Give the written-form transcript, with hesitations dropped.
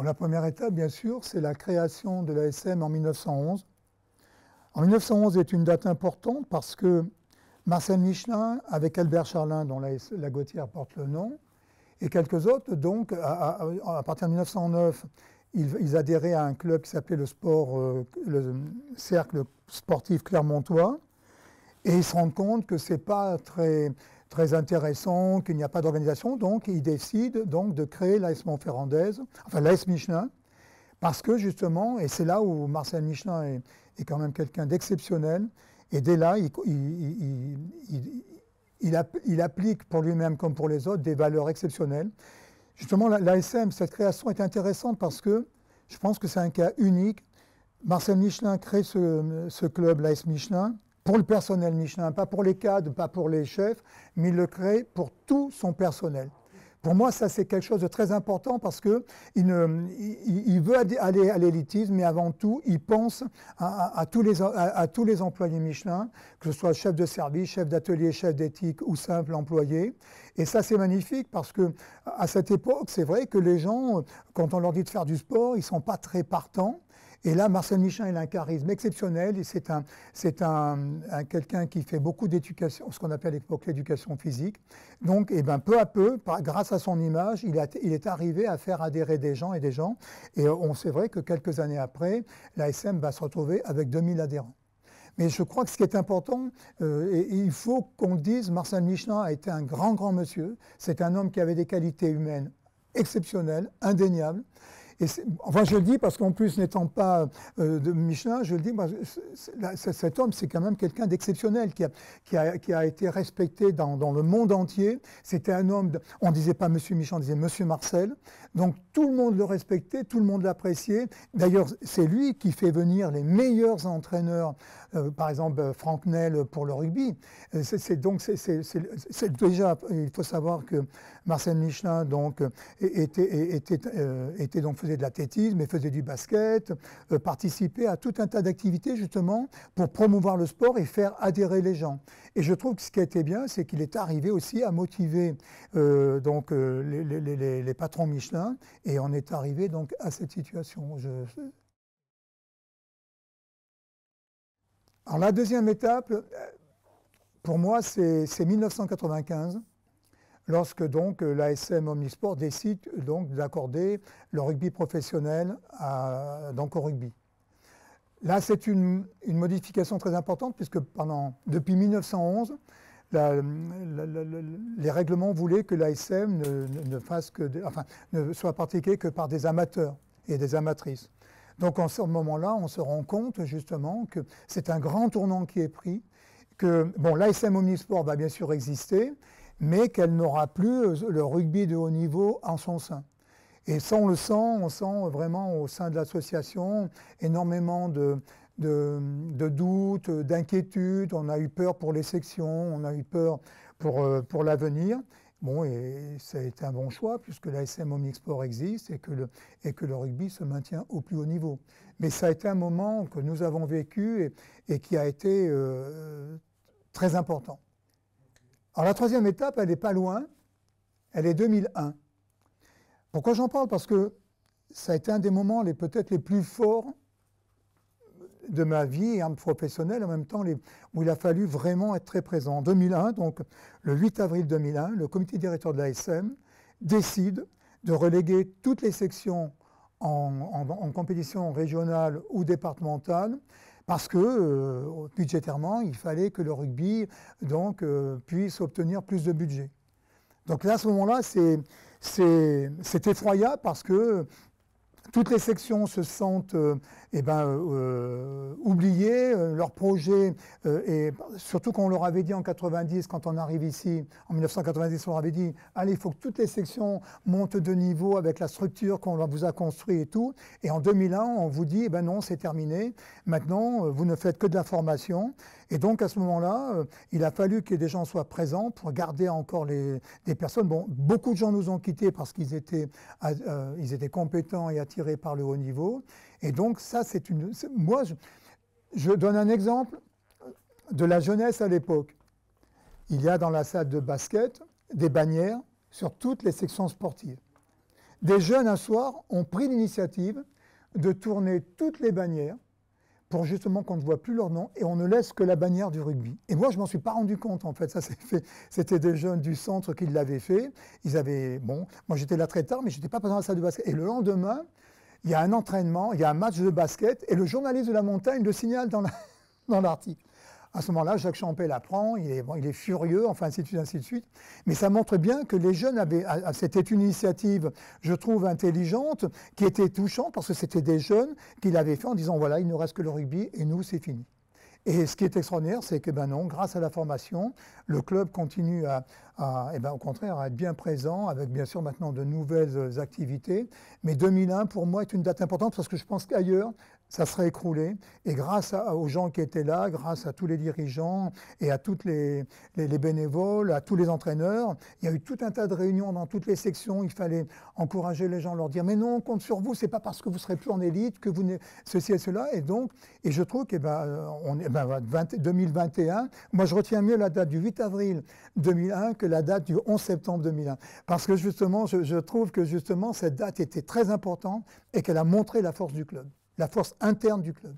La première étape, bien sûr, c'est la création de l'ASM en 1911. En 1911 est une date importante parce que Marcel Michelin, avec Albert Charlin, dont la Gautière porte le nom, et quelques autres, donc, à partir de 1909, ils adhéraient à un club qui s'appelait le Cercle Sportif Clermontois, et ils se rendent compte que ce n'est pas très intéressant, qu'il n'y a pas d'organisation, donc ils décident donc de créer l'AS Montferrandaise, enfin l'AS Michelin, parce que justement, et c'est là où Marcel Michelin est quand même quelqu'un d'exceptionnel, et dès là, il applique pour lui-même comme pour les autres des valeurs exceptionnelles. Justement, l'ASM, cette création est intéressante parce que je pense que c'est un cas unique. Marcel Michelin crée ce club, l'AS Michelin, pour le personnel Michelin, pas pour les cadres, pas pour les chefs, mais il le crée pour tout son personnel. Pour moi, ça, c'est quelque chose de très important parce qu'il veut aller à l'élitisme, mais avant tout, il pense à tous les employés Michelin, que ce soit chef de service, chef d'atelier, chef d'éthique ou simple employé. Et ça, c'est magnifique parce qu'à cette époque, c'est vrai que les gens, quand on leur dit de faire du sport, ils ne sont pas très partants. Et là, Marcel Michelin, il a un charisme exceptionnel. C'est quelqu'un qui fait beaucoup d'éducation, ce qu'on appelle à l'époque l'éducation physique. Donc, peu à peu, grâce à son image, il est arrivé à faire adhérer des gens et des gens. Et c'est vrai que quelques années après, l'ASM va se retrouver avec 2000 adhérents. Mais je crois que ce qui est important, et il faut qu'on le dise, Marcel Michelin a été un grand monsieur. C'est un homme qui avait des qualités humaines exceptionnelles, indéniables. Enfin, je le dis parce qu'en plus, n'étant pas de Michelin, je le dis, cet homme, c'est quand même quelqu'un d'exceptionnel qui a été respecté dans le monde entier. C'était un homme, on ne disait pas Monsieur Michelin, on disait Monsieur Marcel. Donc tout le monde le respectait, tout le monde l'appréciait. D'ailleurs, c'est lui qui fait venir les meilleurs entraîneurs, par exemple Franck Nel pour le rugby. Déjà, il faut savoir que Marcel Michelin donc, faisait de l'athlétisme et faisait du basket, participait à tout un tas d'activités justement pour promouvoir le sport et faire adhérer les gens. Et je trouve que ce qui a été bien, c'est qu'il est arrivé aussi à motiver les patrons Michelin et on est arrivé donc à cette situation. Alors la deuxième étape, pour moi, c'est 1995. Lorsque donc l'ASM Omnisport décide donc d'accorder le rugby professionnel au rugby. Là, c'est une modification très importante puisque depuis 1911, les règlements voulaient que l'ASM ne soit pratiquée que par des amateurs et des amatrices. Donc en ce moment-là, on se rend compte justement que c'est un grand tournant qui est pris, que l'ASM Omnisport va bien sûr exister, mais qu'elle n'aura plus le rugby de haut niveau en son sein. Et ça, on sent vraiment au sein de l'association énormément de doutes, d'inquiétudes. On a eu peur pour les sections, on a eu peur pour l'avenir. Bon, et ça a été un bon choix puisque l'ASM Omnisport existe et que le rugby se maintient au plus haut niveau. Mais ça a été un moment que nous avons vécu et qui a été très important. Alors la troisième étape, elle n'est pas loin, elle est 2001. Pourquoi j'en parle? Parce que ça a été un des moments peut-être les plus forts de ma vie professionnelle, en même temps où il a fallu vraiment être très présent. En 2001, donc le 8 avril 2001, le comité directeur de l'ASM décide de reléguer toutes les sections en compétition régionale ou départementale parce que budgétairement, il fallait que le rugby puisse obtenir plus de budget. Donc là, à ce moment-là, c'est effroyable parce que toutes les sections se sentent oubliées, leur projet, et surtout qu'on leur avait dit en 90, quand on arrive ici, en 1990, on leur avait dit « Allez, il faut que toutes les sections montent de niveau avec la structure qu'on vous a construite et tout ». Et en 2001, on vous dit « non, c'est terminé, maintenant, vous ne faites que de la formation ». Et donc, à ce moment-là, il a fallu que des gens soient présents pour garder encore des personnes. Bon, beaucoup de gens nous ont quittés parce qu'ils étaient compétents et attirés par le haut niveau. Et donc, ça, moi, je donne un exemple de la jeunesse à l'époque. Il y a dans la salle de basket des bannières sur toutes les sections sportives. des jeunes un soir ont pris l'initiative de tourner toutes les bannières pour justement qu'on ne voit plus leur nom et on ne laisse que la bannière du rugby. Et moi, je ne m'en suis pas rendu compte, en fait. Ça s'est fait. C'était des jeunes du centre qui l'avaient fait. Ils avaient, bon, moi j'étais là très tard, mais je n'étais pas dans la salle de basket. Et le lendemain, il y a un entraînement, il y a un match de basket, et le journaliste de la montagne le signale dans l'article. À ce moment-là, Jacques Champel l'apprend, il est furieux, enfin ainsi de suite, ainsi de suite. Mais ça montre bien que les jeunes avaient, c'était une initiative, je trouve, intelligente, qui était touchante, parce que c'était des jeunes qui l'avaient fait en disant, voilà, il ne reste que le rugby, et nous, c'est fini. Et ce qui est extraordinaire, c'est que ben non, grâce à la formation, le club continue au contraire, à être bien présent, avec bien sûr maintenant de nouvelles activités. Mais 2001, pour moi, est une date importante, parce que je pense qu'ailleurs, ça serait écroulé. Et grâce aux gens qui étaient là, grâce à tous les dirigeants et à tous les bénévoles, à tous les entraîneurs, il y a eu tout un tas de réunions dans toutes les sections. Il fallait encourager les gens, leur dire « Mais non, on compte sur vous, c'est pas parce que vous serez plus en élite que vous n'êtes ceci et cela. » Et je trouve que 2021, moi je retiens mieux la date du 8 avril 2001 que la date du 11 septembre 2001. Parce que justement, je trouve que justement cette date était très importante et qu'elle a montré la force du club, la force interne du club.